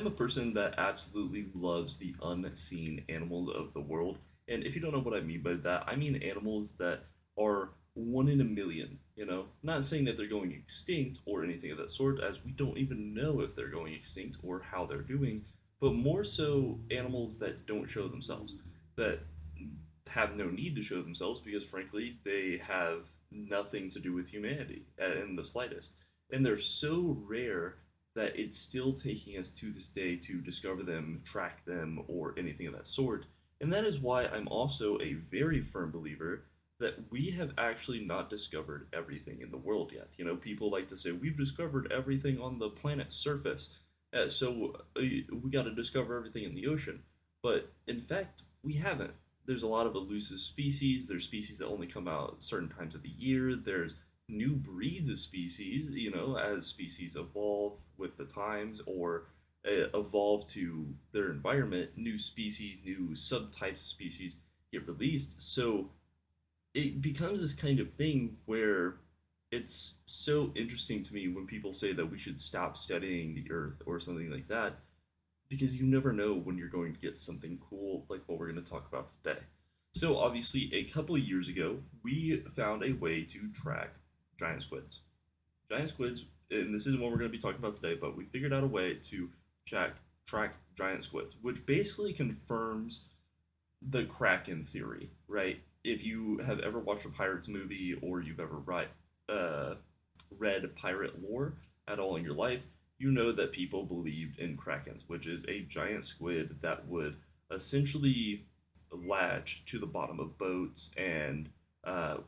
I'm a person that absolutely loves the unseen animals of the world. And if you don't know what I mean by that, I mean animals that are one in a million, you know? Not saying that they're going extinct or anything of that sort, as we don't even know if they're going extinct or how they're doing, but more so animals that don't show themselves, that have no need to show themselves because, frankly, they have nothing to do with humanity in the slightest. And they're so rare that it's still taking us to this day to discover them, track them, or anything of that sort. And that is why I'm also a very firm believer that we have actually not discovered everything in the world yet. You know, people like to say we've discovered everything on the planet's surface, so we got to discover everything in the ocean. But in fact, we haven't. There's a lot of elusive species. There's species that only come out certain times of the year. There's new breeds of species, you know, as species evolve with the times or evolve to their environment, new species, new subtypes of species get released. So it becomes this kind of thing where it's so interesting to me when people say that we should stop studying the earth or something like that because you never know when you're going to get something cool like what we're going to talk about today. So, obviously, a couple of years ago, we found a way to track giant squids. Giant squids, and this isn't what we're going to be talking about today, but we figured out a way to track giant squids, which basically confirms the Kraken theory, right? If you have ever watched a Pirates movie or you've ever uh, read pirate lore at all in your life, you know that people believed in Krakens, which is a giant squid that would essentially latch to the bottom of boats and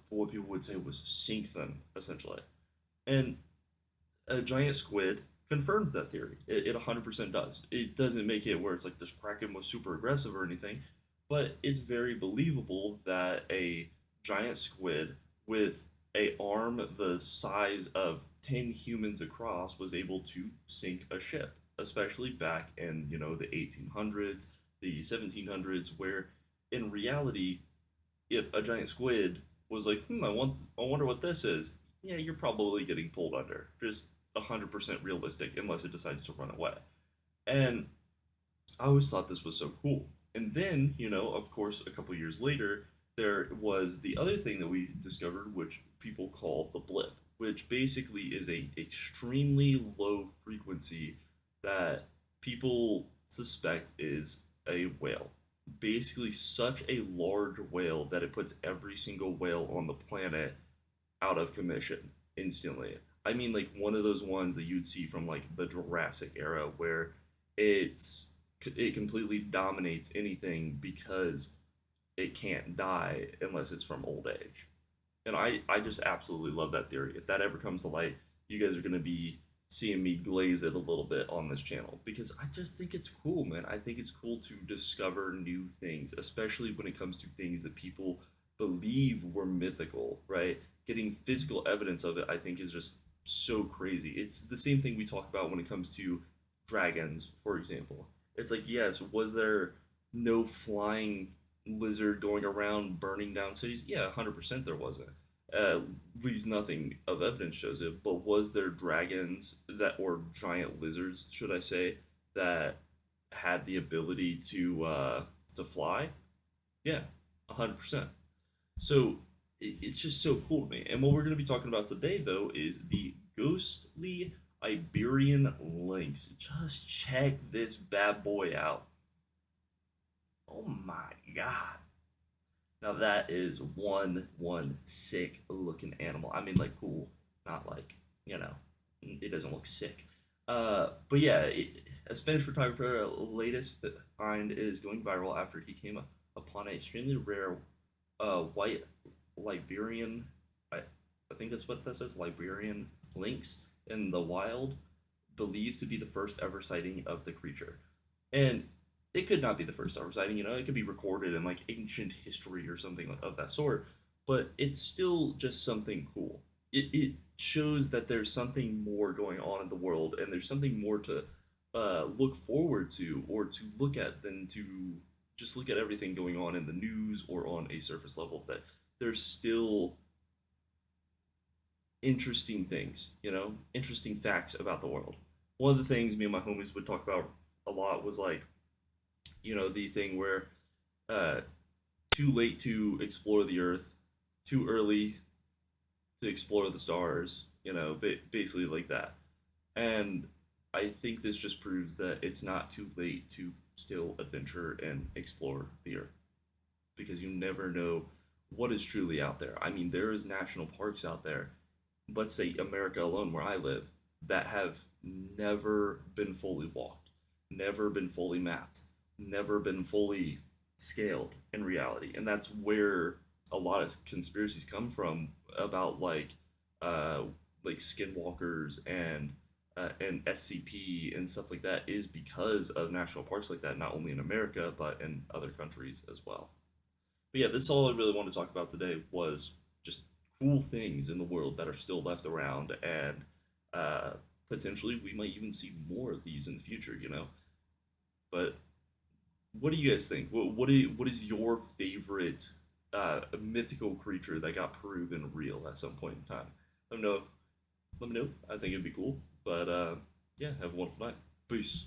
what people would say was sink them, essentially. And a giant squid confirms that theory. It 100% does. It doesn't make it where it's like this kraken was super aggressive or anything, but it's very believable that a giant squid with a arm the size of 10 humans across was able to sink a ship, especially back in, you know, the 1800s, the 1700s, where in reality, if a giant squid was like, I wonder what this is, yeah, you're probably getting pulled under. Just 100% realistic unless it decides to run away. And I always thought this was so cool. And then, you know, of course, a couple years later, there was the other thing that we discovered, which people call the blip, which basically is a extremely low frequency that people suspect is a whale. Basically, such a large whale that it puts every single whale on the planet out of commission instantly. I mean, like one of those ones that you'd see from like the Jurassic era where it's it completely dominates anything because it can't die unless it's from old age. And I just absolutely love that theory. If that ever comes to light, you guys are going to be seeing me glaze it a little bit on this channel because I just think it's cool, man. I think it's cool to discover new things, especially when it comes to things that people believe were mythical, right? Getting physical evidence of it, I think, is just so crazy. It's the same thing we talk about when it comes to dragons, for example. It's like, yes, was there no flying lizard going around burning down cities? Yeah, 100% there wasn't. At least nothing of evidence shows it. But was there dragons that, or giant lizards, should I say, that had the ability to fly? Yeah, 100%. So it's just so cool to me. And what we're going to be talking about today, though, is the ghostly Iberian lynx. Just check this bad boy out. Oh my god. Now that is one sick looking animal. I mean, like cool, not like you know, it doesn't look sick. But yeah, a Spanish photographer latest find is going viral after he came upon an extremely rare white Liberian. I think that's what that says. Liberian lynx in the wild, believed to be the first ever sighting of the creature. And it could not be the first ever sighting, you know, it could be recorded in like ancient history or something of that sort, but it's still just something cool. It shows that there's something more going on in the world and there's something more to look forward to or to look at than to just look at everything going on in the news or on a surface level. That there's still interesting things, you know, interesting facts about the world. One of the things me and my homies would talk about a lot was like, the thing where uh, too late to explore the Earth, too early to explore the stars. Basically like that. And I think this just proves that it's not too late to still adventure and explore the Earth because you never know what is truly out there. I mean, there is national parks out there, let's say America alone, where I live, that have never been fully walked, never been fully mapped, never been fully scaled in reality. And that's where a lot of conspiracies come from about uh, like skinwalkers and SCP and stuff like that is because of national parks like that, not only in America but in other countries as well. But yeah, this is all I really want to talk about today was just cool things in the world that are still left around, and uh, potentially we might even see more of these in the future. But what do you guys think? What is your favorite mythical creature that got proven real at some point in time? Let me know. Let me know. I think it'd be cool. But yeah, have a wonderful night. Peace.